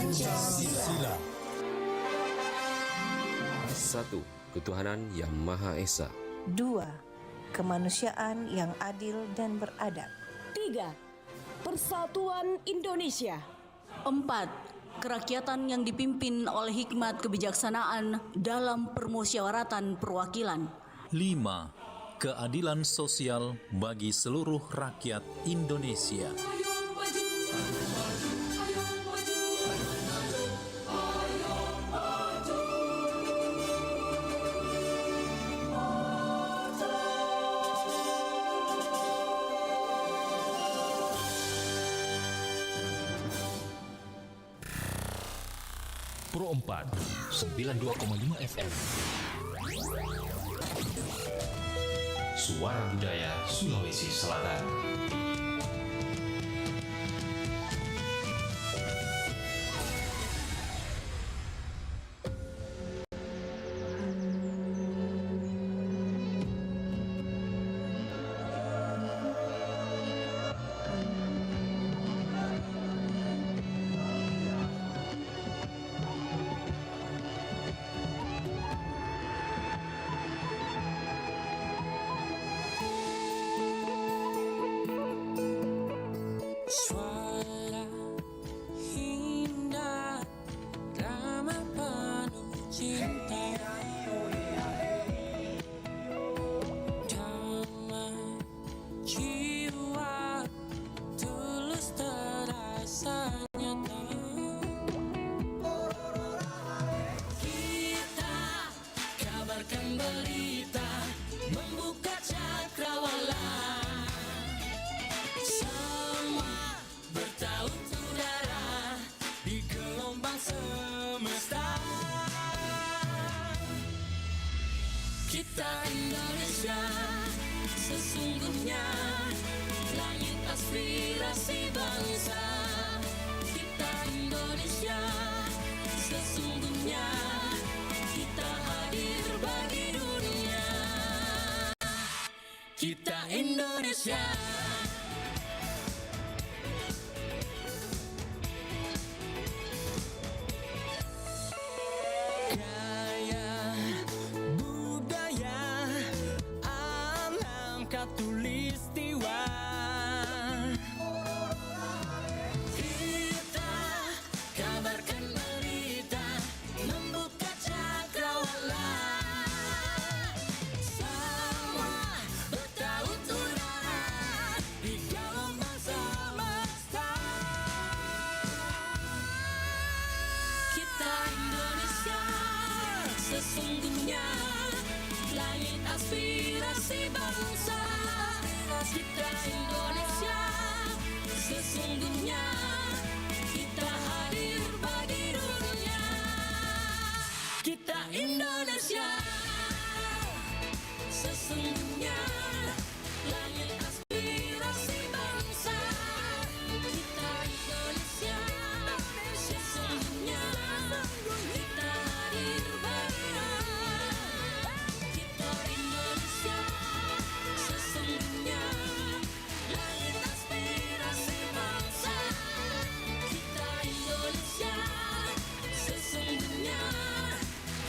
Pancasila. 1. Ketuhanan Yang Maha Esa. 2. Kemanusiaan yang adil dan beradab. 3. Persatuan Indonesia. 4. Kerakyatan yang dipimpin oleh hikmat kebijaksanaan dalam permusyawaratan perwakilan. 5. Keadilan sosial bagi seluruh rakyat Indonesia. Pro 4 92,5 FM. Suara Budaya Sulawesi Selatan. Kita Indonesia, sesungguhnya langit aspirasi bangsa. Kita Indonesia, sesungguhnya kita hadir bagi dunia. Kita Indonesia. Tulistiwa, kita kabarkan berita, membuka cakrawala. Semua bertaut udara di gelombang semesta. Kita Indonesia, sesungguhnya langit aspirasi bangsa. Kita Indonesia, sesungguhnya kita hadir bagi dunia. Kita Indonesia, sesungguhnya langit aspirasi bangsa. Kita Indonesia, sesungguhnya kita hadir bagi dunia. Kita Indonesia, sesungguhnya langit aspirasi bangsa. Kita Indonesia, sesungguhnya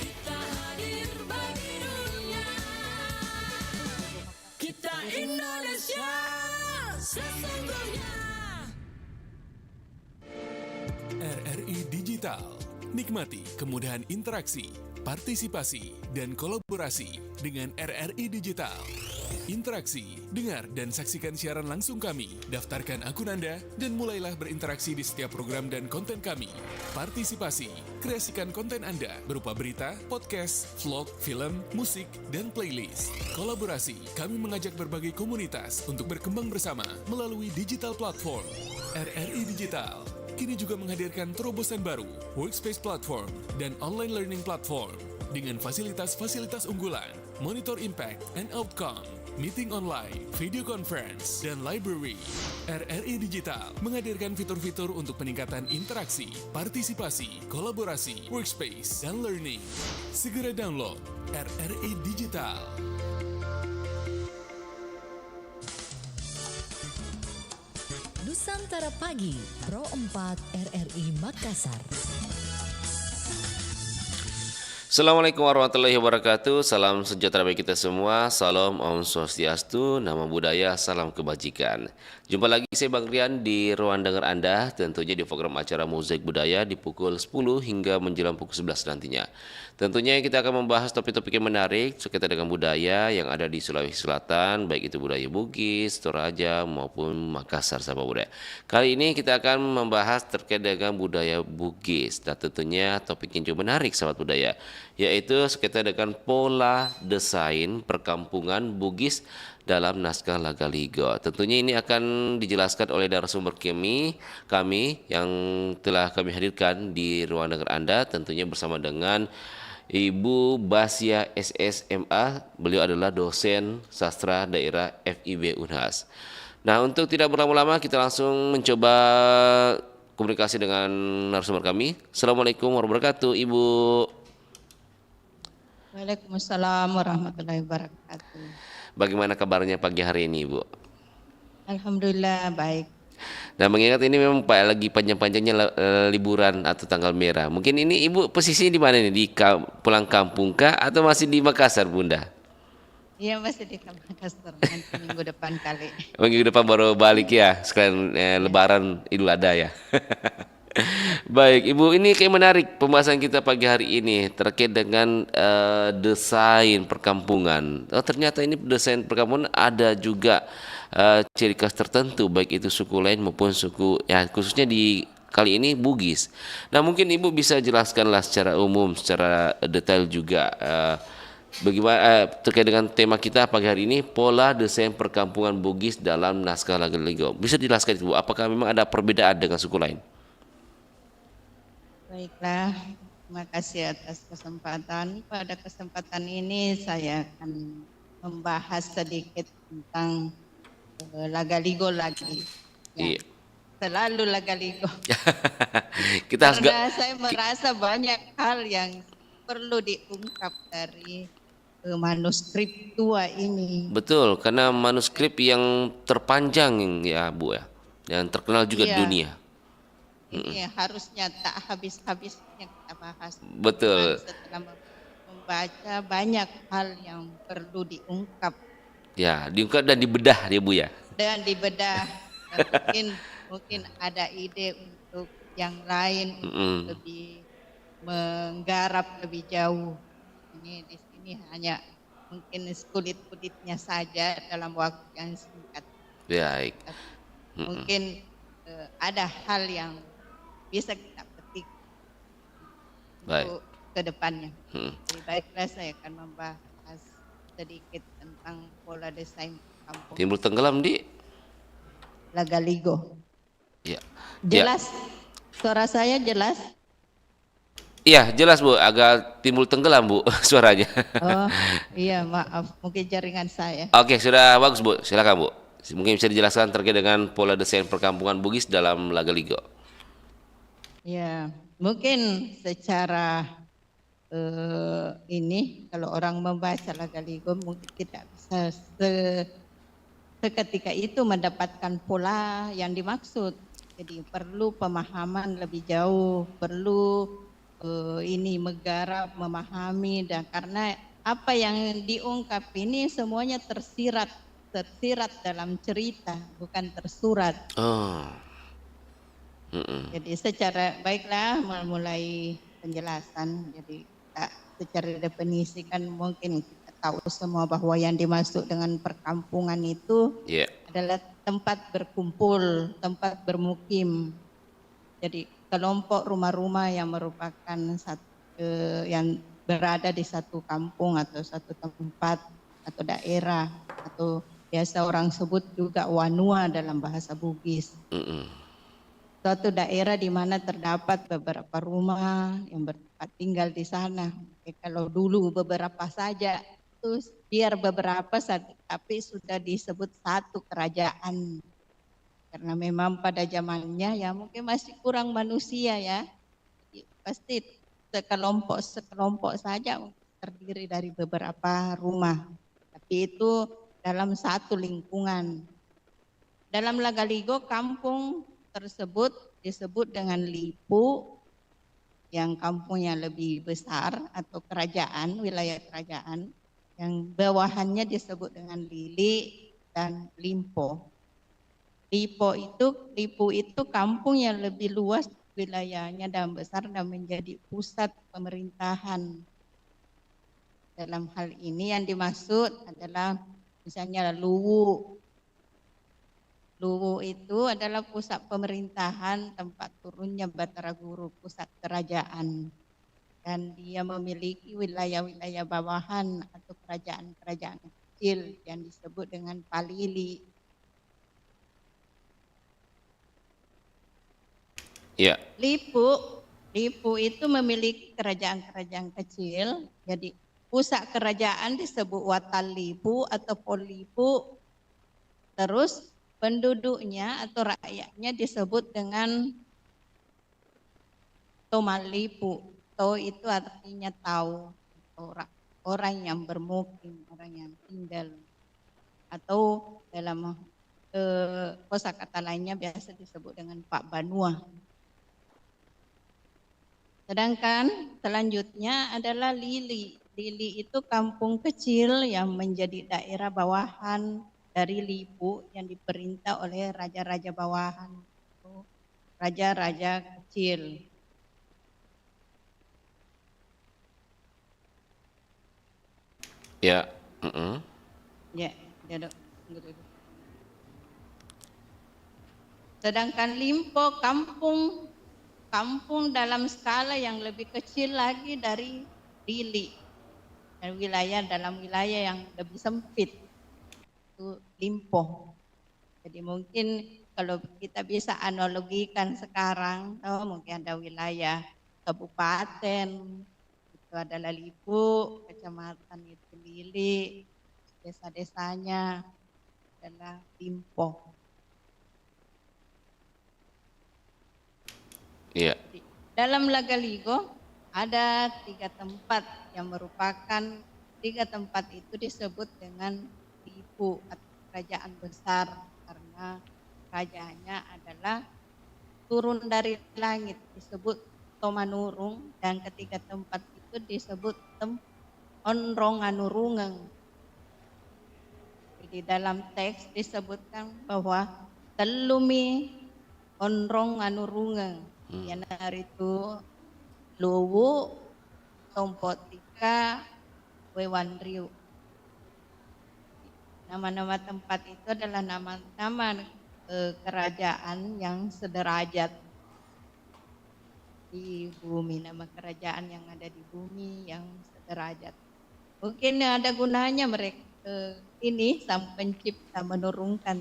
kita hadir bagi dunia. Kita Indonesia, sesungguhnya. RRI Digital. Nikmati kemudahan interaksi, partisipasi, dan kolaborasi dengan RRI Digital. Interaksi, dengar dan saksikan siaran langsung kami, daftarkan akun Anda, dan mulailah berinteraksi di setiap program dan konten kami. Partisipasi, kreasikan konten Anda berupa berita, podcast, vlog, film, musik, dan playlist. Kolaborasi, kami mengajak berbagai komunitas untuk berkembang bersama melalui digital platform. RRI Digital kini juga menghadirkan terobosan baru, workspace platform, dan online learning platform dengan fasilitas-fasilitas unggulan, monitor impact and outcome, meeting online, video conference, dan library. RRI Digital menghadirkan fitur-fitur untuk peningkatan interaksi, partisipasi, kolaborasi, workspace, dan learning. Segera download RRI Digital. Nusantara Sejahtera Pagi, Pro 4 RRI Makassar. Assalamualaikum warahmatullahi wabarakatuh. Salam sejahtera bagi kita semua. Salam Om Swastiastu, Nama Budaya, Salam Kebajikan. Jumpa lagi saya Bang Rian di ruang dengar Anda, tentunya di program acara Mozaik Budaya di pukul 10 hingga menjelang pukul 11 nantinya. Tentunya kita akan membahas topik-topik yang menarik sekitar dengan budaya yang ada di Sulawesi Selatan, baik itu budaya Bugis, Toraja maupun Makassar, sahabat budaya. Kali ini kita akan membahas terkait dengan budaya Bugis, dan tentunya topik yang cukup menarik, sahabat budaya, yaitu sekitar dengan pola desain perkampungan Bugis dalam naskah Lagaligo. Tentunya ini akan dijelaskan oleh narasumber kami yang telah kami hadirkan di ruang dengar Anda, tentunya bersama dengan Ibu Basya SSMA. Beliau adalah dosen sastra daerah FIB Unhas. Nah, untuk tidak berlama-lama kita langsung mencoba komunikasi dengan narasumber kami. Assalamualaikum warahmatullahi wabarakatuh, Ibu. Waalaikumsalam warahmatullahi wabarakatuh. Bagaimana kabarnya pagi hari ini, Ibu? Alhamdulillah baik. Nah, mengingat ini memang lagi panjang-panjangnya liburan atau tanggal merah. Mungkin ini Ibu posisinya di mana nih? Di pulang kampung kah atau masih di Makassar, Bunda? Iya, masih di Makassar, nanti minggu depan kali. Minggu depan baru balik ya, sekalian Lebaran Idul Adha ya. Baik, Ibu, ini kayak menarik pembahasan kita pagi hari ini terkait dengan desain perkampungan. Oh, ternyata ini desain perkampungan ada juga ciri khas tertentu, baik itu suku lain maupun suku ya, khususnya di kali ini Bugis. Nah, mungkin Ibu bisa jelaskanlah secara umum, secara detail juga bagaimana terkait dengan tema kita pagi hari ini, pola desain perkampungan Bugis dalam naskah Lagaligo. Bisa dijelaskan Ibu, apakah memang ada perbedaan dengan suku lain? Baiklah, terima kasih atas kesempatan. Pada kesempatan ini saya akan membahas sedikit tentang Lagaligo lagi. Ya, Iya. Selalu Lagaligo. Kita harus Karena saya merasa banyak hal yang perlu diungkap dari manuskrip tua ini. betul, karena manuskrip yang terpanjang ya, Bu ya, yang terkenal juga di Iya. dunia. Ini harusnya tak habis-habisnya kita bahas. Betul. Cuman setelah membaca banyak hal yang perlu diungkap Ya, diungkap dan dibedah ya, Bu ya. dan dibedah. Dan mungkin ada ide untuk yang lain untuk lebih menggarap lebih jauh. Ini di sini hanya mungkin kulit-kulitnya saja dalam waktu yang singkat. Baik. Mungkin ada hal yang bisa kita petik Baik. untuk ke depannya. Jadi baiklah, saya akan membahas sedikit tentang pola desain kampung Timbul tenggelam di Lagaligo. ya. Jelas? Suara saya jelas? Iya, jelas Bu, agak timbul tenggelam Bu suaranya. Oh iya, maaf, mungkin jaringan saya. Oke, sudah bagus Bu. Silakan Bu. Mungkin bisa dijelaskan terkait dengan pola desain perkampungan Bugis dalam Lagaligo. Ya, mungkin secara ini kalau orang membaca Lagaligo mungkin tidak bisa seketika itu mendapatkan pola yang dimaksud. Jadi perlu pemahaman lebih jauh, perlu ini menggarap, memahami, dan karena apa yang diungkap ini semuanya tersirat dalam cerita, bukan tersurat. Oh. Jadi secara baiklah mulai penjelasan. Jadi secara definisi kan mungkin kita tahu semua bahwa yang dimaksud dengan perkampungan itu adalah tempat berkumpul, tempat bermukim. Jadi kelompok rumah-rumah yang merupakan yang berada di satu kampung atau satu tempat atau daerah, atau biasa orang sebut juga wanua dalam bahasa Bugis. Suatu daerah di mana terdapat beberapa rumah yang bertempat tinggal di sana. Kalau dulu beberapa saja, terus biar beberapa tapi sudah disebut satu kerajaan. Karena memang pada zamannya ya mungkin masih kurang manusia ya. Pasti sekelompok saja terdiri dari beberapa rumah. Tapi itu dalam satu lingkungan. Dalam Lagaligo kampung tersebut disebut dengan Lipu, yang kampungnya lebih besar atau kerajaan, wilayah kerajaan, yang bawahannya disebut dengan Lili dan Limpo. Lipu itu kampung yang lebih luas wilayahnya dan besar dan menjadi pusat pemerintahan. Dalam hal ini yang dimaksud adalah misalnya Luwu. Luwu itu adalah pusat pemerintahan, tempat turunnya Batara Guru, pusat kerajaan. Dan dia memiliki wilayah-wilayah bawahan atau kerajaan-kerajaan kecil yang disebut dengan Palili. Ya. Lipu itu memiliki kerajaan-kerajaan kecil, jadi pusat kerajaan disebut Watalipu atau Polipu, terus penduduknya atau rakyatnya disebut dengan Tomalipu. To itu artinya tahu, orang yang bermukim, orang yang tinggal, atau dalam kosakata lainnya biasa disebut dengan Pak Banua. Sedangkan selanjutnya adalah Lili. Lili itu kampung kecil yang menjadi daerah bawahan dari Lipu yang diperintah oleh raja-raja bawahan, raja-raja kecil. Ya. Ya, sedangkan Limpo kampung dalam skala yang lebih kecil lagi dari Lili, dan dalam wilayah yang lebih sempit, itu Limpo. Jadi mungkin kalau kita bisa analogikan sekarang, mungkin ada wilayah kabupaten, itu adalah Lipu, kecamatan itu Lili, desa-desanya adalah Limpo. Iya. Dalam Lagaligo ada 3 tempat yang merupakan 3 tempat itu disebut dengan Lipu atau kerajaan besar karena kerajaannya adalah turun dari langit, disebut Tomanurung, dan ketiga tempat itu disebut Onronganurungeng. Di dalam teks disebutkan bahwa telumi Onronganurungeng. Yanar itu Luwu, Tompotika, Wewandriu. Nama-nama tempat itu adalah nama-nama kerajaan yang sederajat di bumi, nama kerajaan yang ada di bumi yang sederajat. Mungkin ada gunanya mereka ini sang pencipta menurunkan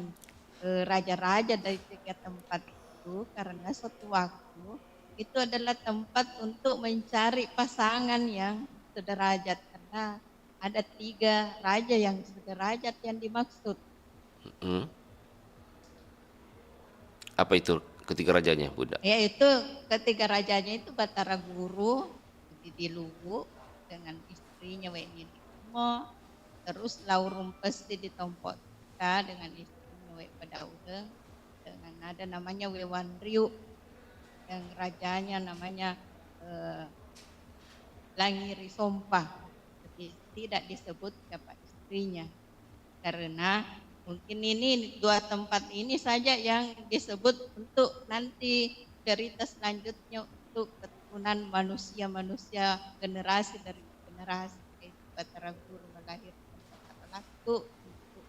raja-raja dari 3 tempat itu karena suatu waktu itu adalah tempat untuk mencari pasangan yang sederajat karena ada 3 raja yang sederajat yang dimaksud. Apa itu ketiga rajanya, Bunda? Yaitu ketiga rajanya itu Batara Guru di Luwu dengan istrinya Weni Limo, terus Laurum Pesti di Tompotika dengan istrinya Wek Padaude, dengan ada namanya Wewandriu yang rajanya namanya Langiri Sompah. Jadi tidak disebut siapa istrinya karena mungkin ini 2 tempat ini saja yang disebut untuk nanti cerita selanjutnya untuk keturunan manusia-manusia generasi dari generasi. Batara Guru melahirkan Batara Latu untuk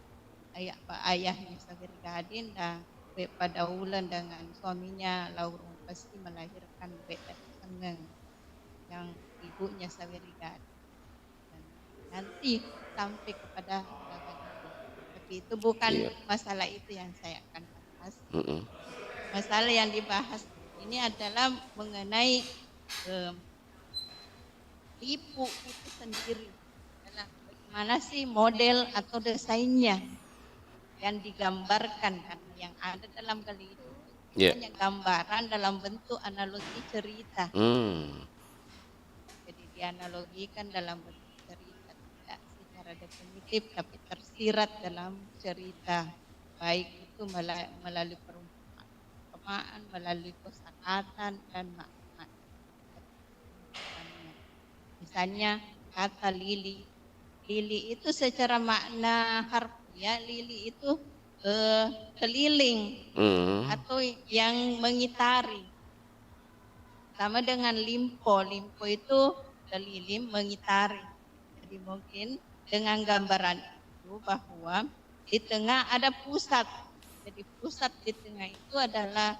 ayahnya Sabir Gadin, dan Wek Padaulen dengan suaminya Laurum Pesti melahirkan Wek Sengeng yang ibunya Sabir Gadin. Dan nanti sampai kepada itu bukan masalah itu yang saya akan bahas. Masalah yang dibahas ini adalah mengenai Lipu itu sendiri. Adalah bagaimana sih model atau desainnya yang digambarkan, karena yang ada dalam kali itu hanya gambaran dalam bentuk analogi cerita. Jadi dianalogikan dalam bentuk secara definitif tapi tersirat dalam cerita, baik itu melalui perumpamaan perumpamaan melalui kosakata dan makna. Misalnya kata lili. Lili itu secara makna harfiah, lili itu keliling atau yang mengitari. Sama dengan limpo. Limpo itu keliling mengitari. Jadi mungkin dengan gambaran itu bahwa di tengah ada pusat. Jadi pusat di tengah itu adalah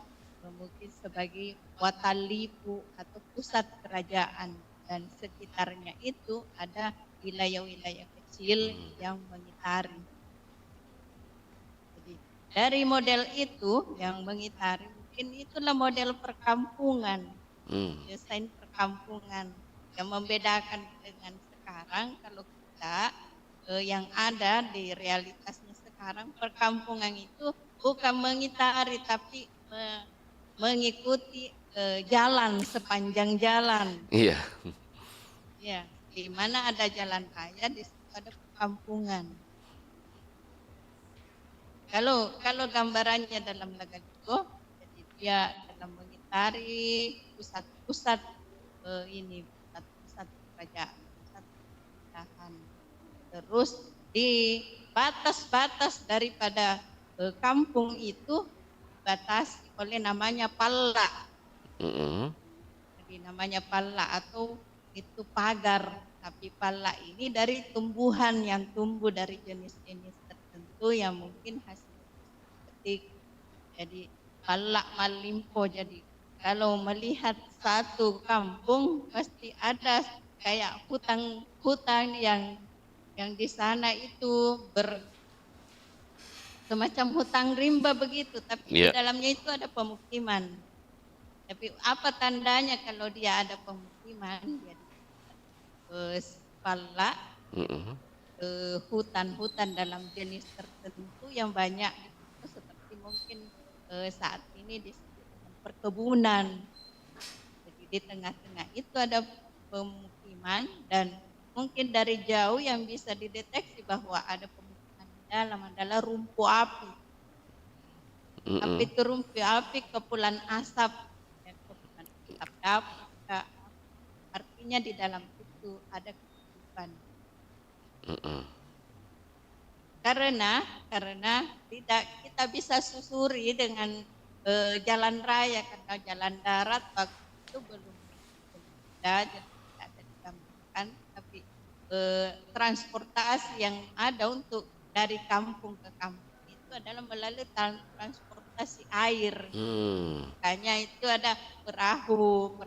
mungkin sebagai watalipu atau pusat kerajaan. Dan sekitarnya itu ada wilayah-wilayah kecil yang mengitari. Jadi dari model itu yang mengitari, mungkin itulah model perkampungan, desain perkampungan yang membedakan dengan sekarang. Kalau kita yang ada di realitasnya sekarang, perkampungan itu bukan mengitari tapi mengikuti jalan, sepanjang jalan. Iya. Ya, di mana ada jalan raya, di situ ada perkampungan. Kalau gambarannya dalam Lagaliko, jadi dia dalam mengitari pusat-pusat ini, pusat kerajaan, pusat pemerintahan. Terus di batas-batas daripada kampung itu dibatasi oleh namanya palla. Jadi namanya palla atau itu pagar, tapi pala ini dari tumbuhan yang tumbuh dari jenis-jenis tertentu yang mungkin hasil petik. Jadi pala malimpo. Jadi kalau melihat satu kampung pasti ada kayak hutan yang di sana itu semacam hutan rimba begitu, tapi di dalamnya itu ada pemukiman. Tapi apa tandanya kalau dia ada pemukiman? Jadi pala, hutan-hutan dalam jenis tertentu yang banyak itu seperti mungkin saat ini disebut perkebunan. Jadi di tengah-tengah itu ada pemukiman dan mungkin dari jauh yang bisa dideteksi bahwa ada pemukiman di dalam adalah rumpu api. Api itu rumpu api, kepulan asap, kepulan asap dapur, artinya di dalam itu ada kehidupan. Karena tidak kita bisa susuri dengan jalan raya, karena jalan darat waktu itu belum ada, jadi tidak ada digambarkan. Tapi transportasi yang ada untuk dari kampung ke kampung itu adalah melalui transportasi air. Makanya itu ada perahu.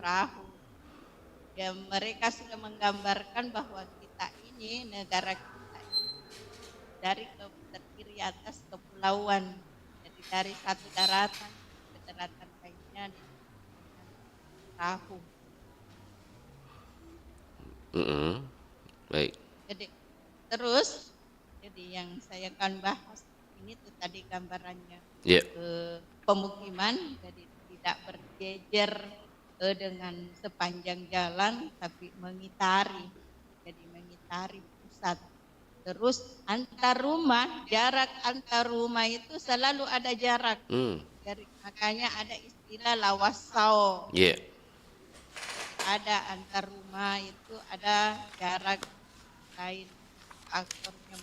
Ya, mereka sudah menggambarkan bahwa kita ini, negara kita ini dari terdiri atas kepulauan. Jadi dari satu daratan ke daratan lainnya dengan perahu. Baik. Jadi terus, jadi yang saya akan bahas ini tuh tadi gambarannya pemukiman, jadi tidak berjejer dengan sepanjang jalan tapi mengitari, jadi mengitari pusat. Terus jarak antar rumah itu selalu ada jarak. Makanya ada istilah lawasau. Ada antar rumah itu ada jarak lain, faktornya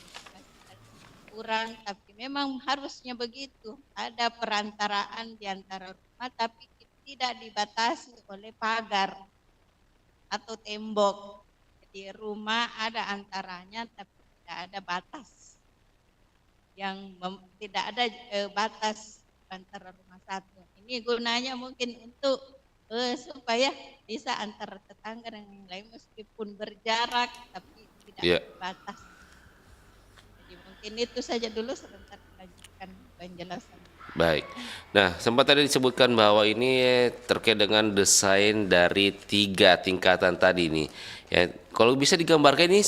kurang, tapi memang harusnya begitu. Ada perantaraan di antara rumah tapi tidak dibatasi oleh pagar atau tembok. Jadi rumah ada antaranya tapi tidak ada batas. Tidak ada batas antara rumah satu. Ini gunanya mungkin untuk supaya bisa antara tetangga dan yang lain meskipun berjarak tapi tidak batas. Jadi mungkin itu saja dulu, sebentar melanjutkan penjelasan. Baik. Nah, sempat tadi disebutkan bahwa ini terkait dengan desain dari 3 tingkatan tadi nih. Ya, kalau bisa digambarkan ini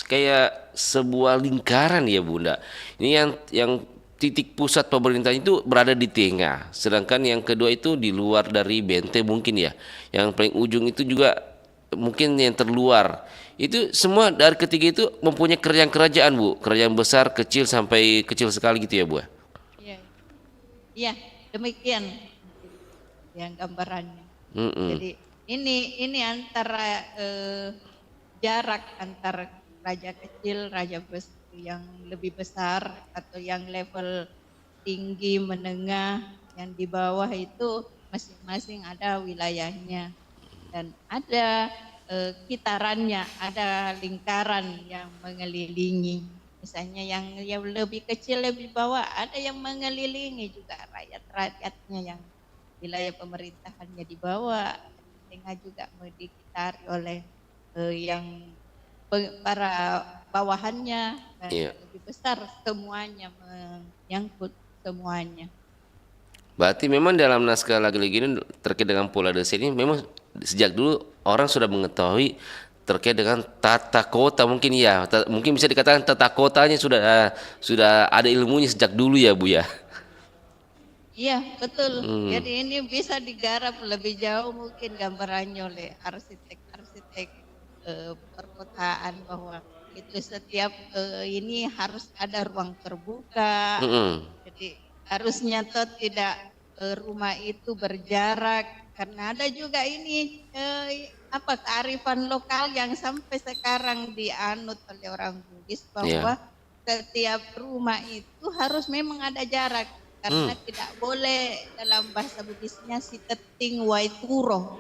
kayak sebuah lingkaran ya Bunda. Ini yang titik pusat pemerintah itu berada di tengah. Sedangkan yang kedua itu di luar dari benteng mungkin ya. Yang paling ujung itu juga mungkin yang terluar. Itu semua dari ketiga itu mempunyai kerajaan Bu. Kerajaan besar, kecil sampai kecil sekali gitu ya Bu. Iya, demikian. yang gambarannya. Mm-mm. Jadi ini antara jarak antara raja kecil, raja yang lebih besar atau yang level tinggi, menengah, yang di bawah itu masing-masing ada wilayahnya dan ada kitarannya, ada lingkaran yang mengelilingi. Misalnya yang lebih kecil, lebih bawah, ada yang mengelilingi juga rakyat-rakyatnya yang wilayah pemerintahannya di bawah, tengah juga dikitari oleh yang para bawahannya dan lebih besar semuanya menyangkut semuanya. Berarti memang dalam naskah lagi-lagi ini terkait dengan pola desa ini memang sejak dulu orang sudah mengetahui terkait dengan tata kota mungkin ya, mungkin bisa dikatakan tata kotanya sudah ada ilmunya sejak dulu ya Bu ya. Iya betul. Jadi ini bisa digarap lebih jauh mungkin gambarannya oleh arsitek perkotaan bahwa itu setiap ini harus ada ruang terbuka. Jadi harus nyatet tidak rumah itu berjarak karena ada juga ini kearifan lokal yang sampai sekarang dianut oleh orang Bugis bahwa setiap rumah itu harus memang ada jarak karena tidak boleh dalam bahasa Bugisnya si teting waituro.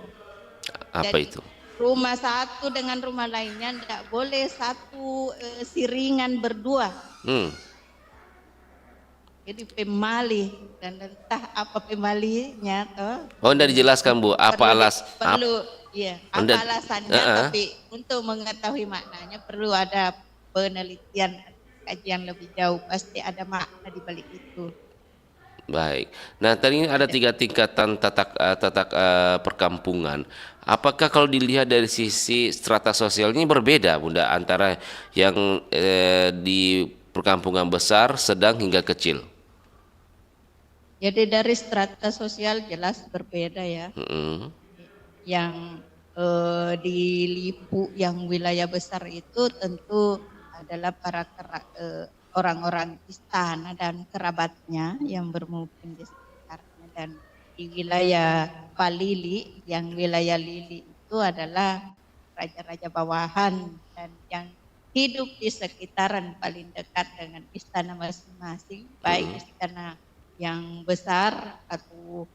Apa jadi, itu? Rumah satu dengan rumah lainnya tidak boleh satu siringan berdua. Jadi pemalih dan entah apa pemalihnya toh. Oh, tidak dijelaskan Bu, apa alasannya tapi untuk mengetahui maknanya perlu ada penelitian, kajian lebih jauh, pasti ada makna di balik itu. Baik. Nah, tadi ada 3 tingkatan tatak perkampungan. Apakah kalau dilihat dari sisi strata sosialnya berbeda, Bunda, antara yang di perkampungan besar, sedang hingga kecil? Jadi dari strata sosial jelas berbeda ya. Yang di Lipu yang wilayah besar itu tentu adalah para orang-orang istana dan kerabatnya yang bermukim di sekitarnya, dan di wilayah Palili yang wilayah Lili itu adalah raja-raja bawahan dan yang hidup di sekitaran paling dekat dengan istana masing-masing, baik istana yang besar atau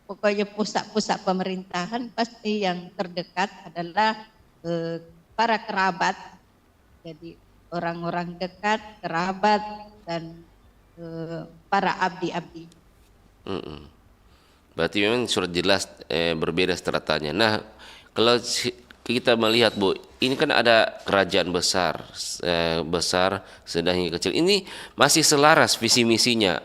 pokoknya pusat-pusat pemerintahan, pasti yang terdekat adalah para kerabat. Jadi orang-orang dekat, kerabat dan para abdi-abdi. Berarti memang sudah jelas berbeda stratanya. Nah, kalau kita melihat Bu, ini kan ada kerajaan besar, sedang hingga kecil. Ini masih selaras visi misinya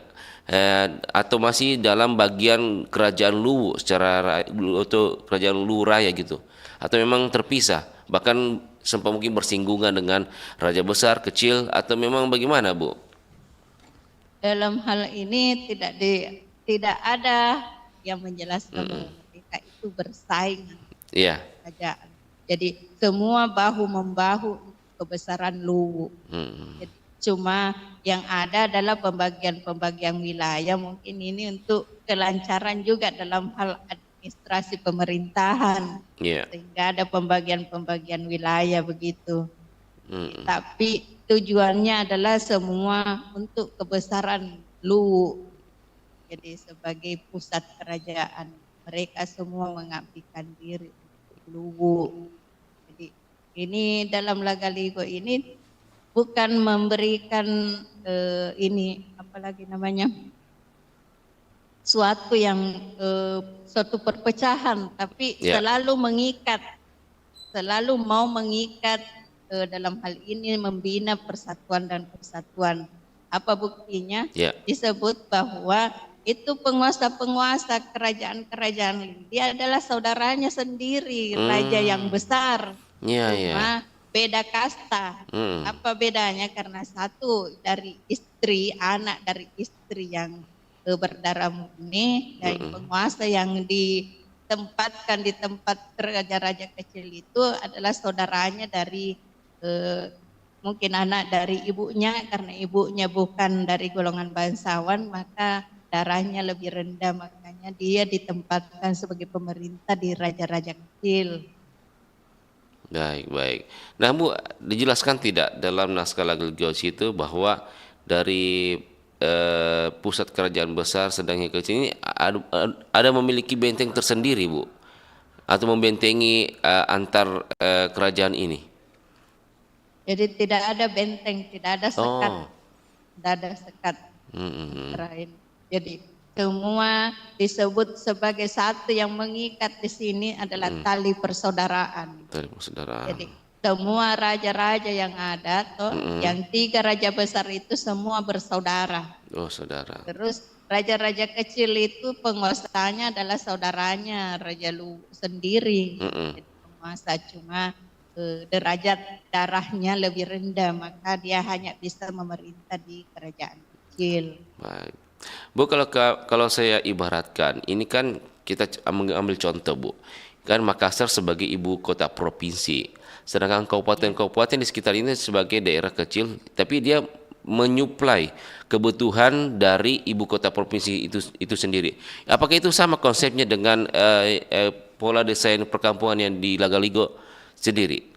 atau masih dalam bagian kerajaan Luwu secara atau kerajaan Luwu Raya gitu, atau memang terpisah, bahkan sempat mungkin bersinggungan dengan raja besar, kecil, atau memang bagaimana Bu? Dalam hal ini tidak ada yang menjelaskan bahwa mereka itu bersaing kerajaan. Jadi semua bahu-membahu kebesaran Luwu. Jadi, cuma yang ada adalah pembagian wilayah, mungkin ini untuk kelancaran juga dalam hal administrasi pemerintahan. Sehingga ada pembagian wilayah begitu. Tapi tujuannya adalah semua untuk kebesaran Luwu. Jadi sebagai pusat kerajaan, mereka semua mengabdikan diri untuk Luwu. Ini dalam Lagaligo ini bukan memberikan apalagi namanya suatu perpecahan, tapi selalu mengikat, selalu mau mengikat, dalam hal ini membina persatuan dan kesatuan. Apa buktinya? Disebut bahwa itu penguasa-penguasa kerajaan-kerajaan dia adalah saudaranya sendiri, raja yang besar. Cuma beda kasta. Apa bedanya? Karena satu dari istri, anak dari istri yang berdarah murni, dari penguasa yang ditempatkan di tempat raja-raja kecil itu adalah saudaranya dari mungkin anak dari ibunya, karena ibunya bukan dari golongan bangsawan, maka darahnya lebih rendah, makanya dia ditempatkan sebagai pemerintah di raja-raja kecil. Baik. Nah Bu, dijelaskan tidak dalam naskah Lagalegos itu bahwa dari pusat kerajaan besar sedang yang kecil ini ada memiliki benteng tersendiri Bu, atau membentengi antar kerajaan ini? Jadi tidak ada benteng, tidak ada sekat, tidak ada sekat. Terakhir. Jadi semua disebut sebagai satu, yang mengikat di sini adalah tali persaudaraan. Tali persaudaraan. Jadi semua raja-raja yang ada, yang 3 raja besar itu semua bersaudara. Oh, saudara. Terus raja-raja kecil itu penguasanya adalah saudaranya, Raja Lu sendiri. Jadi penguasa, cuma derajat darahnya lebih rendah, maka dia hanya bisa memerintah di kerajaan kecil. Baik. Bu, kalau saya ibaratkan, ini kan kita mengambil contoh Bu, kan Makassar sebagai ibu kota provinsi, sedangkan kabupaten-kabupaten di sekitar ini sebagai daerah kecil, tapi dia menyuplai kebutuhan dari ibu kota provinsi itu sendiri. Apakah itu sama konsepnya dengan pola desain perkampungan yang di Lagaligo sendiri?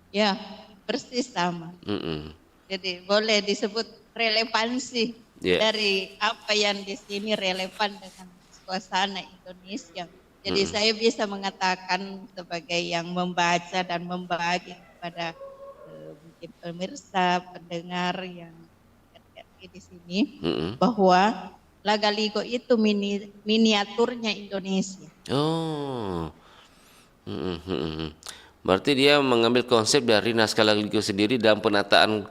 Ya, persis sama. Jadi boleh disebut relevansi dari apa yang di sini relevan dengan suasana Indonesia. Jadi saya bisa mengatakan sebagai yang membaca dan membagi kepada mungkin pemirsa, pendengar yang di sini, bahwa Lagaligo itu miniaturnya Indonesia. Oh. Berarti dia mengambil konsep dari naskah Lagaligo sendiri dalam penataan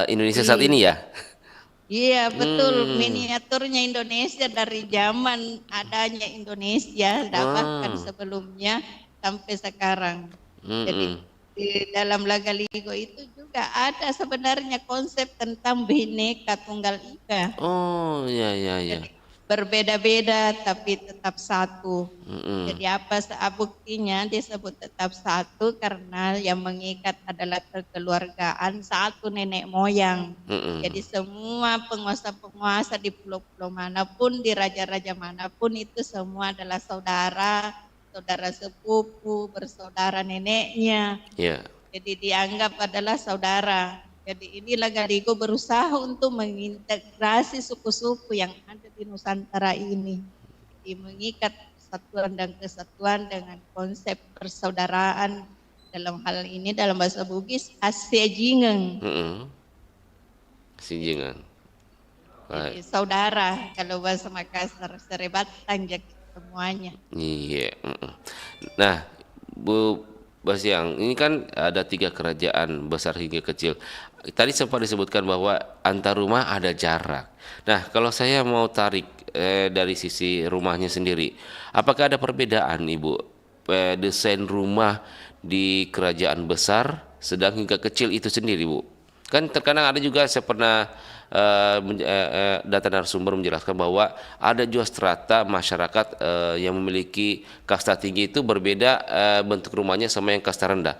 Indonesia saat ini ya? Iya betul, miniaturnya Indonesia dari zaman adanya Indonesia, bahkan sebelumnya sampai sekarang. Jadi di dalam Lagaligo itu juga ada sebenarnya konsep tentang Bhinneka Tunggal Ika. Oh iya. Jadi, berbeda-beda tapi tetap satu. Jadi apa buktinya disebut tetap satu, karena yang mengikat adalah kekeluargaan, satu nenek moyang. Jadi semua penguasa-penguasa di pulau-pulau manapun, di raja-raja manapun, itu semua adalah saudara sepupu, bersaudara neneknya. Jadi dianggap adalah saudara. Jadi ini Lagaligo berusaha untuk mengintegrasi suku-suku yang ada di Nusantara ini. Jadi mengikat persatuan dan kesatuan dengan konsep persaudaraan. Dalam hal ini dalam bahasa Bugis, asejingeng. Asejingeng. Jadi saudara, kalau bahasa Makassar, serebat tanjak semuanya. Iya. Nah, Bu Basiang, ini kan ada 3 kerajaan besar hingga kecil. Tadi sempat disebutkan bahwa antar rumah ada jarak. Nah, kalau saya mau tarik dari sisi rumahnya sendiri, apakah ada perbedaan Ibu desain rumah di kerajaan besar sedang hingga kecil itu sendiri Bu? Kan terkadang ada juga, saya pernah data narasumber menjelaskan bahwa ada juga strata masyarakat yang memiliki kasta tinggi itu berbeda bentuk rumahnya sama yang kasta rendah.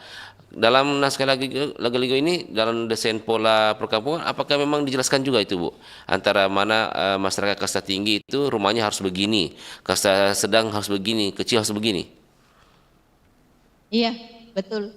Dalam naskah Lagaligo ini, dalam desain pola perkampungan, apakah memang dijelaskan juga itu Bu? Antara mana masyarakat kasta tinggi itu rumahnya harus begini, kasta sedang harus begini, kecil harus begini? Iya, betul.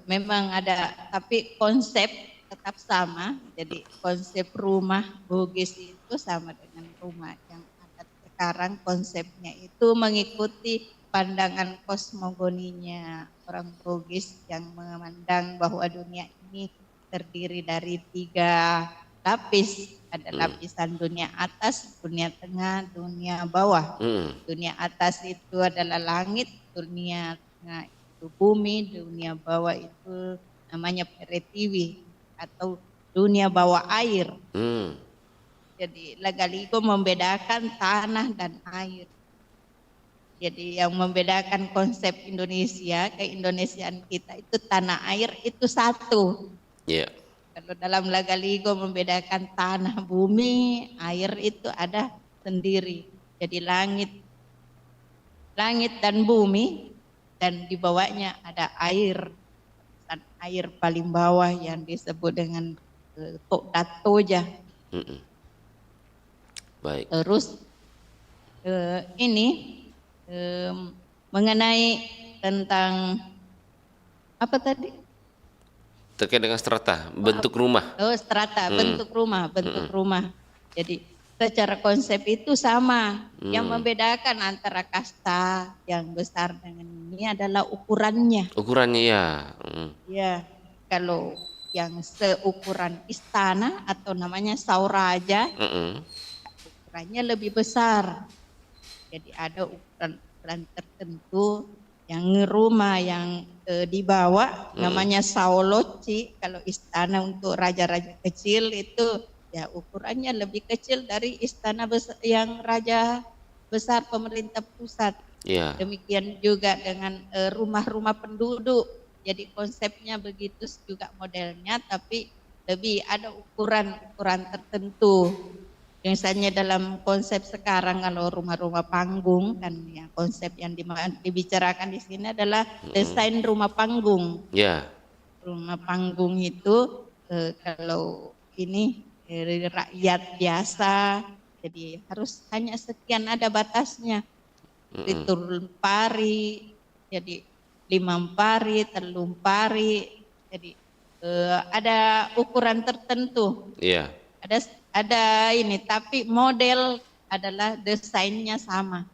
Memang ada, tapi konsep tetap sama. Jadi konsep rumah Bugis itu sama dengan rumah yang ada sekarang. Konsepnya itu mengikuti pandangan kosmogoninya orang Bugis yang memandang bahwa dunia ini terdiri dari 3 lapis. Ada lapisan dunia atas, dunia tengah, dunia bawah. Dunia atas itu adalah langit, dunia tengah itu bumi, dunia bawah itu namanya Peretiwi atau dunia bawah air. Jadi Lagaligo membedakan tanah dan air. Jadi yang membedakan konsep Indonesia, keindonesiaan kita itu tanah air itu satu. Kalau dalam Lagaligo membedakan tanah, bumi, air itu ada sendiri. Jadi langit dan bumi, dan di bawahnya ada air. Dan air paling bawah yang disebut dengan Tok Datoja. Baik. Terus ini mengenai tentang apa tadi? Terkait dengan strata, bentuk rumah. Oh, strata, bentuk rumah. Jadi secara konsep itu sama. Yang membedakan antara kasta yang besar dengan ini adalah ukurannya. Ukurannya ya. Ya, kalau yang seukuran istana atau namanya sauraja, ukurannya lebih besar. Jadi ada ukuran tertentu yang rumah yang di bawah namanya saoloci. Kalau istana untuk raja-raja kecil itu ya ukurannya lebih kecil dari istana besar, yang raja besar pemerintah pusat. Yeah. Demikian juga dengan rumah-rumah penduduk. Jadi konsepnya begitu juga modelnya, tapi lebih ada ukuran tertentu. Misalnya dalam konsep sekarang kalau rumah-rumah panggung kan ya, konsep yang dibicarakan di sini adalah desain rumah panggung. Ya. Rumah panggung itu kalau ini rakyat biasa, jadi harus hanya sekian, ada batasnya. Turun pari, jadi 5 pari, telung pari, jadi ada ukuran tertentu. Iya. Ada ini, tapi model adalah desainnya sama.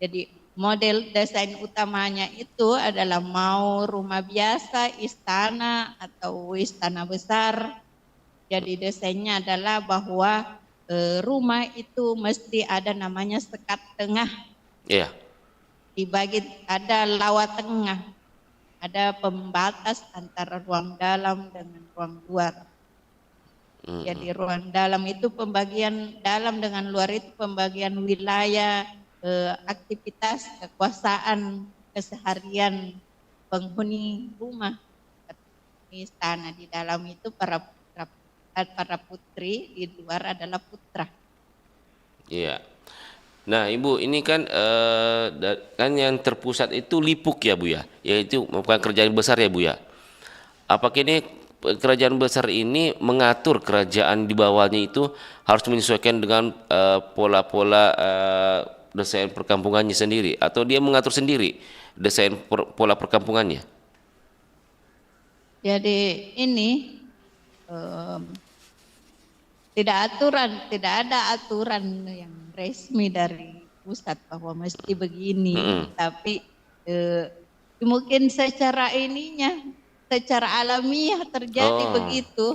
Jadi model desain utamanya itu adalah mau rumah biasa, istana atau istana besar. Jadi desainnya adalah bahwa rumah itu mesti ada namanya sekat tengah. Iya. Dibagi ada lawat tengah. Ada pembatas antara ruang dalam dengan ruang luar. Jadi ruang dalam itu pembagian dalam dengan luar itu pembagian wilayah, aktivitas, kekuasaan, keseharian penghuni rumah. Istana di dalam itu para putri, di luar adalah putra. Iya. Nah, Ibu, ini kan kan yang terpusat itu Lipuk ya, Bu ya. Yaitu merupakan kerajaan besar ya, Bu ya. Apakah ini kerajaan besar ini mengatur kerajaan di bawahnya itu harus menyesuaikan dengan pola-pola desain perkampungannya sendiri, atau dia mengatur sendiri desain pola perkampungannya? Jadi ini tidak ada aturan yang resmi dari pusat bahwa mesti begini, tapi mungkin secara ininya, secara alamiah terjadi begitu.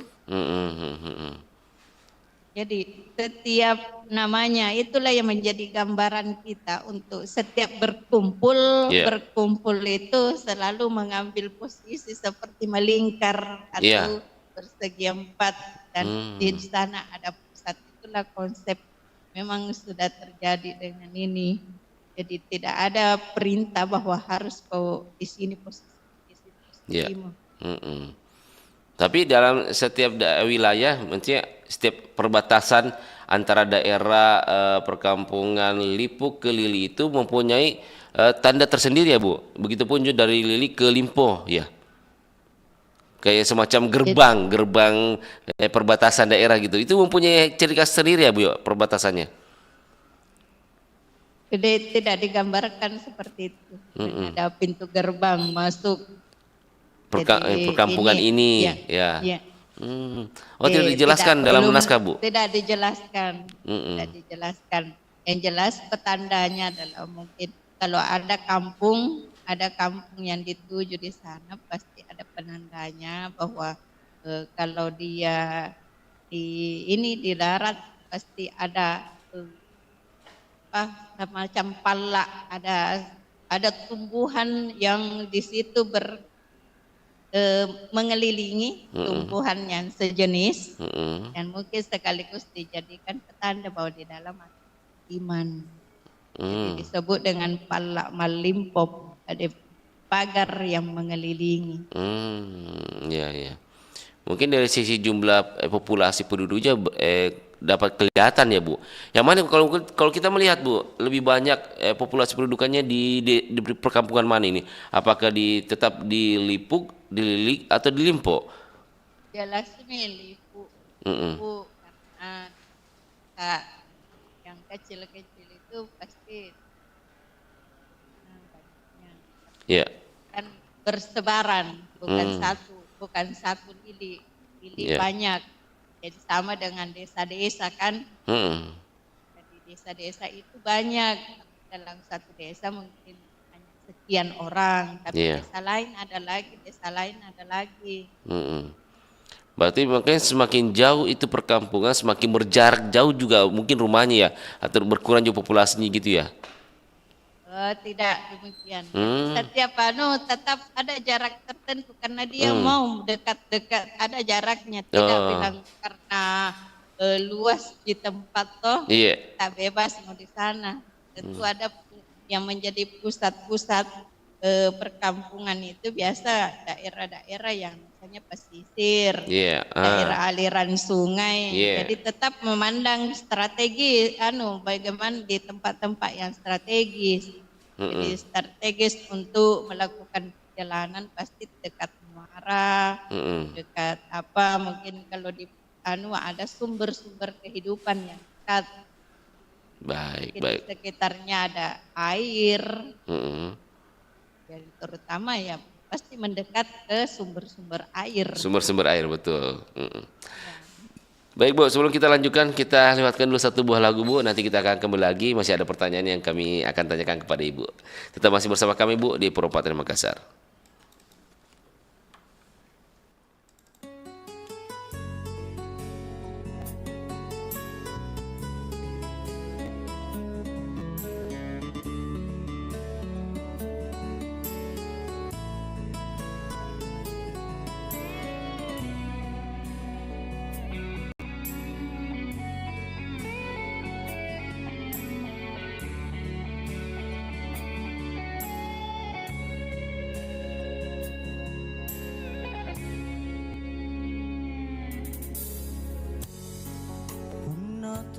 Jadi setiap namanya itulah yang menjadi gambaran kita untuk setiap berkumpul itu selalu mengambil posisi seperti melingkar atau persegi 4, dan di sana ada pusat. Itulah konsep memang sudah terjadi dengan ini. Jadi tidak ada perintah bahwa harus di sini posisi, di sini posisimu. Tapi dalam setiap wilayah, maksudnya setiap perbatasan antara daerah perkampungan Lipuk ke Lili itu mempunyai tanda tersendiri ya, Bu. Begitupun juga dari Lili ke Limpo ya. Kayak semacam gerbang perbatasan daerah gitu. Itu mempunyai ciri khas sendiri ya, Bu, ya, perbatasannya. Jadi tidak digambarkan seperti itu. Ada pintu gerbang masuk perkampungan ini ya. Oh, tidak dijelaskan dalam naskah, Bu? Tidak dijelaskan. Tidak dijelaskan. Yang jelas petandanya adalah mungkin kalau ada kampung yang dituju di sana pasti ada penandanya bahwa kalau dia di darat pasti ada semacam palak, ada tumbuhan yang di situ mengelilingi tumbuhan yang sejenis, dan mungkin sekaligus dijadikan petanda bahwa di dalam ada iman. Jadi disebut dengan palak malimpop, ada pagar yang mengelilingi. Ya. Mungkin dari sisi jumlah populasi penduduknya dapat kelihatan ya, Bu. Yang mana kalau kita melihat, Bu, lebih banyak populasi pendudukannya di perkampungan mana ini? Apakah tetap di Lipuk, di Lili, atau di Limpo? Jelas Lipuk. Karena yang kecil-kecil itu pasti banyaknya. Ya. Kan bersebaran, bukan satu lili banyak. Jadi sama dengan desa-desa kan. Jadi desa-desa itu banyak, dalam satu desa mungkin hanya sekian orang, tapi desa lain ada lagi. Berarti makanya semakin jauh itu perkampungan, semakin berjarak jauh juga mungkin rumahnya ya, atau berkurang juga populasinya gitu ya? Tidak demikian. Setiap tetap ada jarak tertentu karena dia mau dekat-dekat, ada jaraknya. Tidak bilang karena luas di tempat tak bebas mau di sana. Tentu ada yang menjadi pusat-pusat perkampungan itu biasa daerah-daerah yang misalnya pesisir, daerah aliran sungai. Jadi tetap memandang strategi, bagaimana di tempat-tempat yang strategis. Jadi strategis untuk melakukan perjalanan pasti dekat muara, dekat mungkin kalau di ada sumber-sumber kehidupan yang dekat. Baik. Di sekitarnya ada air. Jadi terutama ya pasti mendekat ke sumber-sumber air. Sumber-sumber air, betul. Baik Bu, sebelum kita lanjutkan, kita lewatkan dulu satu buah lagu Bu. Nanti kita akan kembali lagi, masih ada pertanyaan yang kami akan tanyakan kepada Ibu. Tetap masih bersama kami Bu di Purwokerto Makassar.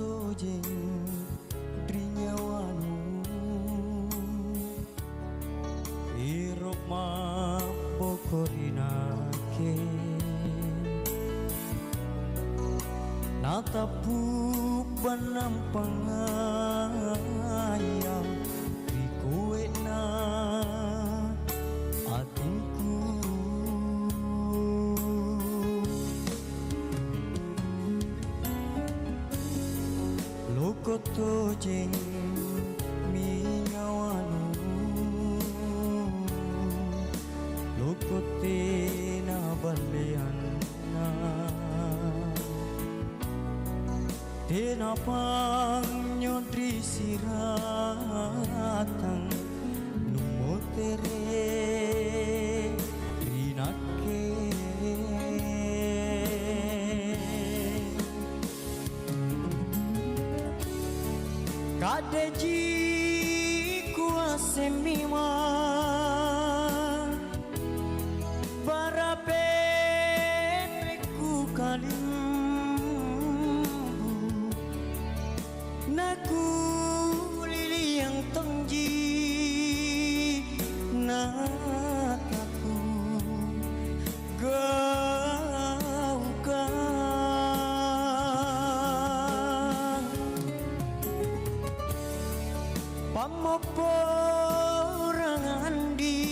tojeng drinyawanmu hiruk mapokorinake natapu panampangayam rikuena atinku Lokoto jeng minyawanu lokote na baleana tenapang nyodri siratang numotere rinake Kadeji kuase mima barapeku kalimbu naku lili yang tengji nataku Pamoporang di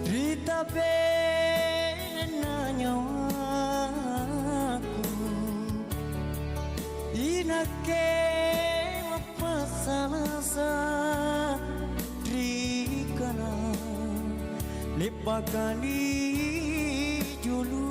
Rita benanyawaku Inake mapasalasa Rikana lepakali julu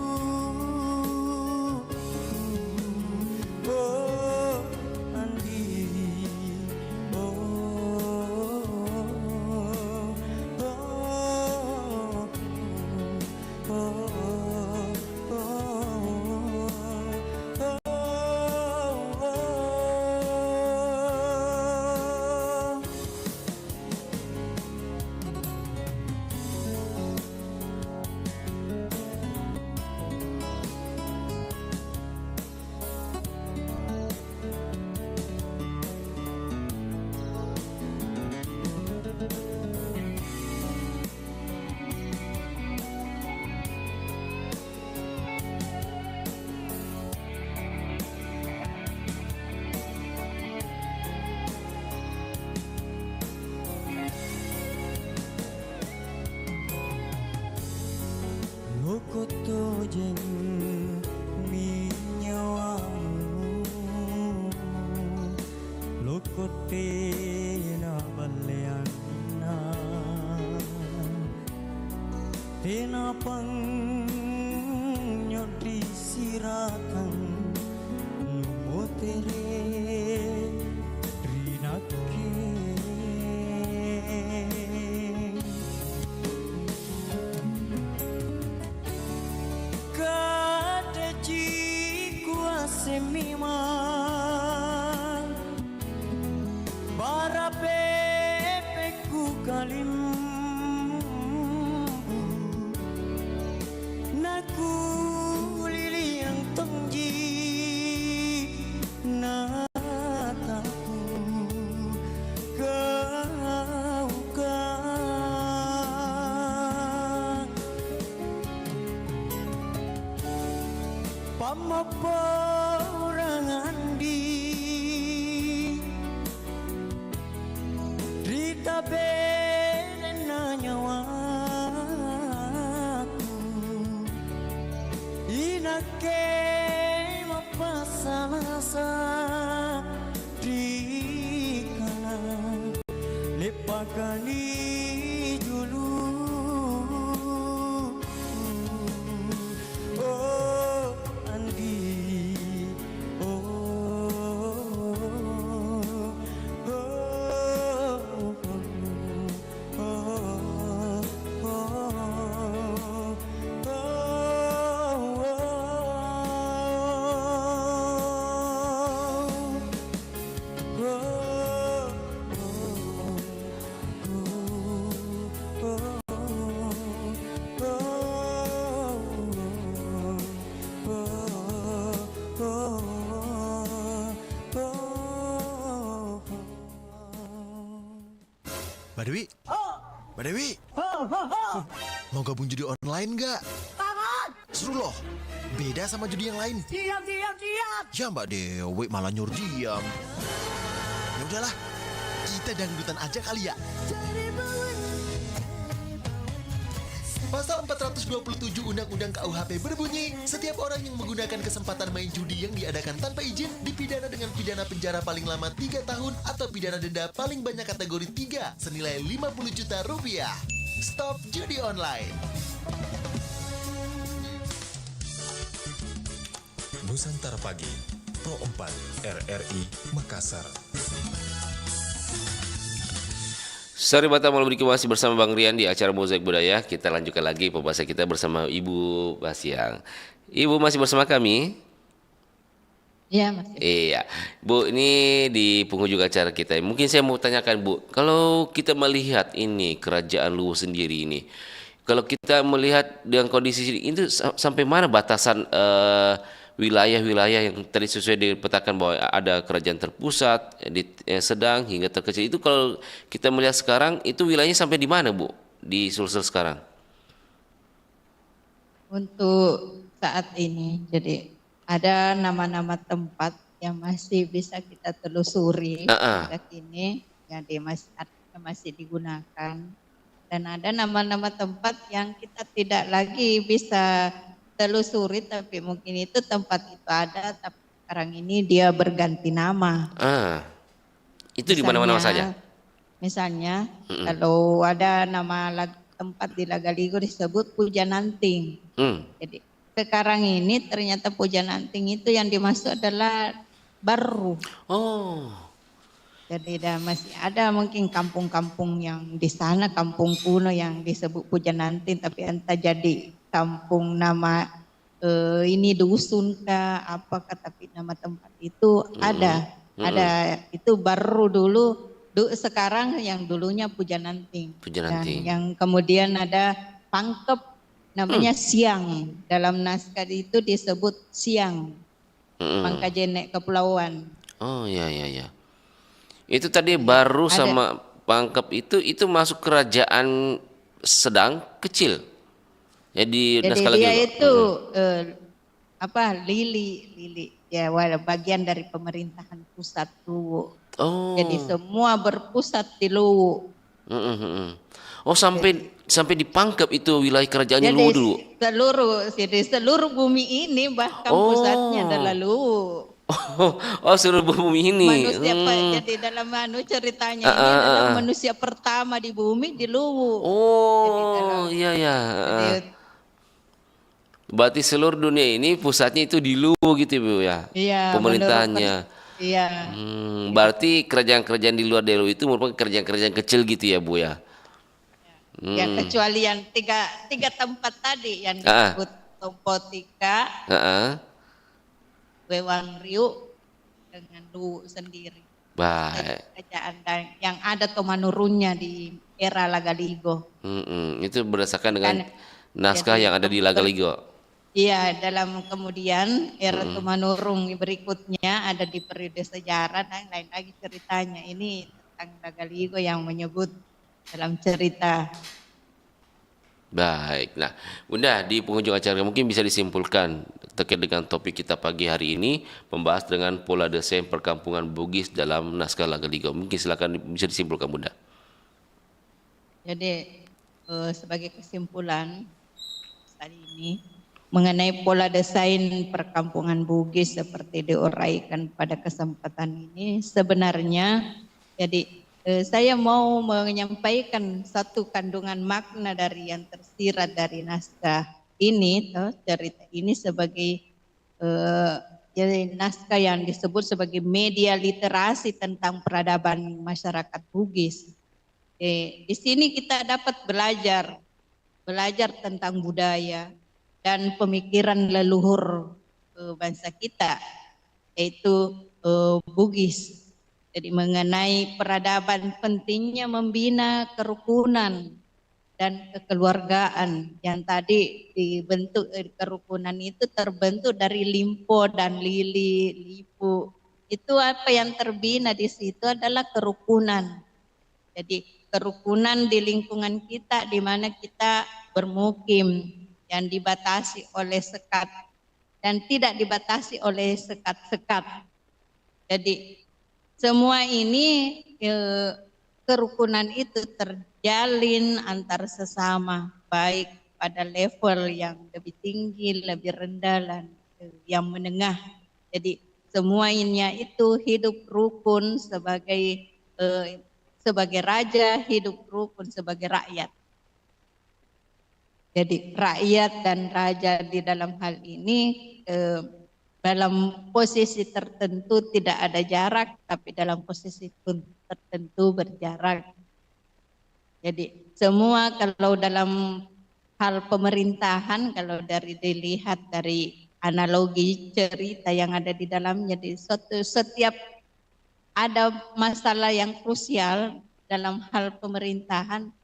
toto jeng minyawamu lokote na baleana tinapang nyodri siratang numotere rinake kadaji kuase mimang para pepeku kalim naku lili yang tengji nataku kau kan pamaporangan di Rita belena nyawaku inake mapasalasa dikana lepakani dulu oh Andi Mbak Dewi? Mbak Dewi? Mau gabung judi online nggak? Seru loh, beda sama judi yang lain. Siap. Ya Mbak Dewi malah nyuruh diam. Ya udahlah, kita dangdutan aja kali ya. Pasal 427 Undang-Undang KUHP berbunyi, setiap orang yang menggunakan kesempatan main judi yang diadakan tanpa izin dipidana dengan pidana penjara paling lama 3 tahun atau pidana denda paling banyak kategori 3 senilai 50 juta rupiah. Stop judi online. Nusantara Pagi, Pro 4 RRI Makassar. Sorry Batam Malam masih bersama Bang Rian di acara Mozaik Budaya. Kita lanjutkan lagi pembahasan kita bersama Ibu Basiang. Ibu masih bersama kami? Iya, masih. Iya. Bu, ini di penghujung acara kita. Mungkin saya mau tanyakan Bu, kalau kita melihat ini Kerajaan Luwu sendiri ini, kalau kita melihat dengan kondisi ini itu sampai mana batasan wilayah-wilayah yang tadi sesuai dipetakan bahwa ada kerajaan terpusat, sedang hingga terkecil, itu kalau kita melihat sekarang itu wilayahnya sampai di mana Bu di Sulsel sekarang? Untuk saat ini, jadi ada nama-nama tempat yang masih bisa kita telusuri hingga kini yang masih digunakan, dan ada nama-nama tempat yang kita tidak lagi bisa telusuri, tapi mungkin itu tempat itu ada, tapi sekarang ini dia berganti nama. Itu di mana-mana saja? Misalnya, kalau ada nama tempat di Lagaligo disebut Pujananting. Jadi sekarang ini ternyata Pujananting itu yang dimaksud adalah baru. Jadi masih ada mungkin kampung-kampung yang di sana, kampung kuno yang disebut Pujananting, tapi entah jadi kampung nama ini dusun kah apakah, tapi nama tempat itu ada itu baru dulu. Sekarang yang dulunya Pujananting. Dan yang kemudian ada Pangkep namanya Siang, dalam naskah itu disebut Siang, Pangkajenek Kepulauan. Oh ya. Itu tadi baru sama Pangkep itu masuk kerajaan sedang kecil. Jadi dia itu Lili ya, bagian dari pemerintahan pusat Luwu. Jadi semua berpusat di Luwu. Sampai sampai dipangkap itu wilayah kerajaannya Jadi Luwu dulu. seluruh bumi ini bahkan pusatnya adalah Luwu. Oh, seluruh bumi ini. Manusia jadi dalam ceritanya ini adalah manusia pertama di bumi di Luwu. Oh, iya ya. Berarti seluruh dunia ini pusatnya itu di Luwu gitu Bu ya. Iya. Pemerintahnya. Iya. Berarti kerajaan-kerajaan di luar dari Luwu itu merupakan kerajaan-kerajaan kecil gitu ya Bu ya. Ya kecuali yang tiga tempat tadi yang disebut Tompotika, Wewangriu dengan Luwu sendiri. Baik. Kerajaan yang ada Tomanurunnya di era Lagaligo. Itu berdasarkan dengan naskah yang ada di Lagaligo. Iya, dalam kemudian era Tumanurung berikutnya ada di periode sejarah dan lain lagi ceritanya. Ini tentang Lagaligo yang menyebut dalam cerita. Baik, nah Bunda di penghujung acara mungkin bisa disimpulkan terkait dengan topik kita pagi hari ini membahas dengan pola desain perkampungan Bugis dalam naskah Lagaligo. Mungkin silakan bisa disimpulkan Bunda. Jadi sebagai kesimpulan kali ini mengenai pola desain perkampungan Bugis seperti diuraikan pada kesempatan ini sebenarnya jadi saya mau menyampaikan satu kandungan makna dari yang tersirat dari naskah ini cerita ini sebagai jadi naskah yang disebut sebagai media literasi tentang peradaban masyarakat Bugis. Di sini kita dapat belajar tentang budaya dan pemikiran leluhur bangsa kita, yaitu Bugis. Jadi mengenai peradaban pentingnya membina kerukunan dan kekeluargaan yang tadi dibentuk kerukunan itu terbentuk dari limpo dan lili, lipu. Itu apa yang terbina di situ adalah kerukunan. Jadi kerukunan di lingkungan kita di mana kita bermukim yang dibatasi oleh sekat dan tidak dibatasi oleh sekat-sekat. Jadi semua ini kerukunan itu terjalin antar sesama baik pada level yang lebih tinggi, lebih rendah dan yang menengah. Jadi semuanya itu hidup rukun sebagai raja, hidup rukun sebagai rakyat. Jadi rakyat dan raja di dalam hal ini dalam posisi tertentu tidak ada jarak, tapi dalam posisi tertentu berjarak. Jadi semua kalau dalam hal pemerintahan, kalau dilihat dari analogi cerita yang ada di dalamnya, di setiap ada masalah yang krusial dalam hal pemerintahan,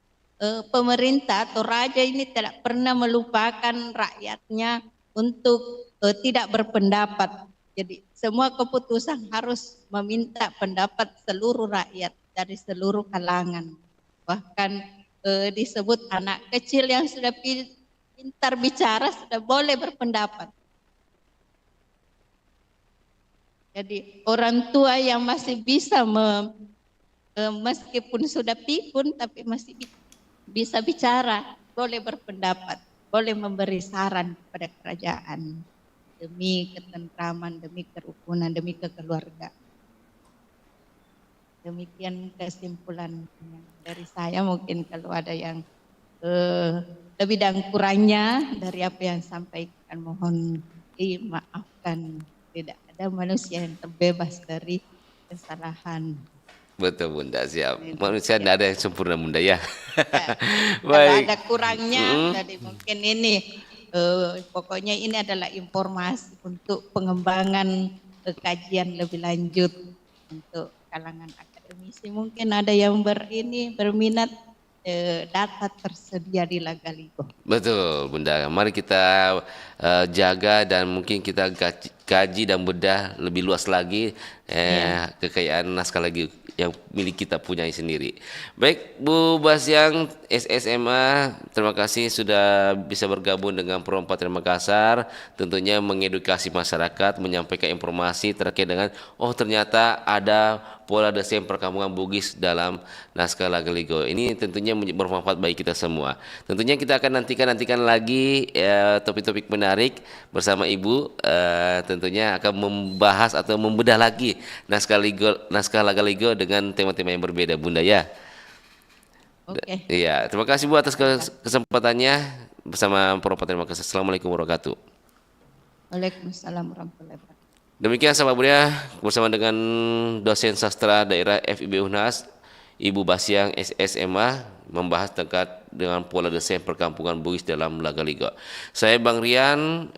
pemerintah atau raja ini tidak pernah melupakan rakyatnya untuk tidak berpendapat. Jadi semua keputusan harus meminta pendapat seluruh rakyat dari seluruh kalangan. Bahkan disebut anak kecil yang sudah pintar bicara sudah boleh berpendapat. Jadi orang tua yang masih bisa meskipun sudah pikun tapi masih bisa bicara, boleh berpendapat, boleh memberi saran kepada kerajaan demi ketentraman, demi kerukunan, demi kekeluargaan. Demikian kesimpulan dari saya. Mungkin kalau ada yang lebih dan kurangnya dari apa yang sampaikan mohon dimaafkan. Tidak ada manusia yang terbebas dari kesalahan. Betul Bunda, siap. Manusia tidak ada yang sempurna Bunda ya. Baik. Ada kurangnya, jadi mungkin ini pokoknya ini adalah informasi untuk pengembangan kajian lebih lanjut untuk kalangan akademisi. Mungkin ada yang berminat data tersedia di Lagaligo. Betul Bunda, mari kita jaga dan mungkin kita kaji dan bedah lebih luas lagi kekayaan naskah lagi yang milik kita punya sendiri. Baik Bu Basyang SSMA, terima kasih sudah bisa bergabung dengan Pro 4 Makassar, tentunya mengedukasi masyarakat, menyampaikan informasi terkait dengan ternyata ada pola desain perkampungan Bugis dalam naskah Laga Ligo. Ini tentunya bermanfaat bagi kita semua. Tentunya kita akan nantikan lagi topik-topik menarik bersama Ibu. Tentunya akan membahas atau membedah lagi naskah Laga Ligo dengan tema-tema yang berbeda, Bunda ya. Oke. Iya, terima kasih Bu atas kesempatannya bersama Pro 4 Makassar. Assalamualaikum warahmatullahi wabarakatuh. Waalaikumsalam warahmatullahi wabarakatuh. Demikian sahabat Budia bersama dengan dosen sastra daerah FIB Unhas Ibu Basiang SSMA membahas terkait dengan pola desain perkampungan Bugis dalam Laga Ligo. Saya Bang Rian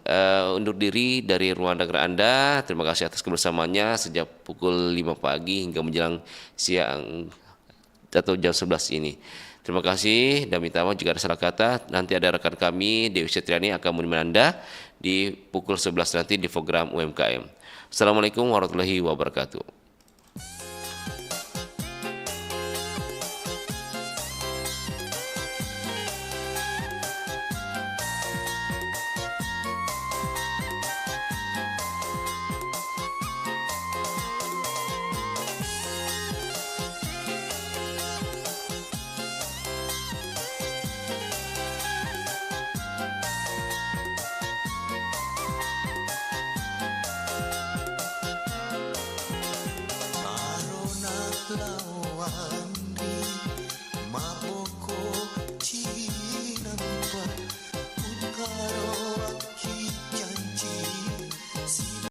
undur diri dari ruang dengar Anda. Terima kasih atas kebersamaannya sejak pukul 5 pagi hingga menjelang siang atau jam 11 ini. Terima kasih dan minta maaf jika ada salah kata. Nanti ada rekan kami Dewi Setriani akan menemani Anda di pukul 11 nanti di program UMKM. Assalamualaikum warahmatullahi wabarakatuh. Lawan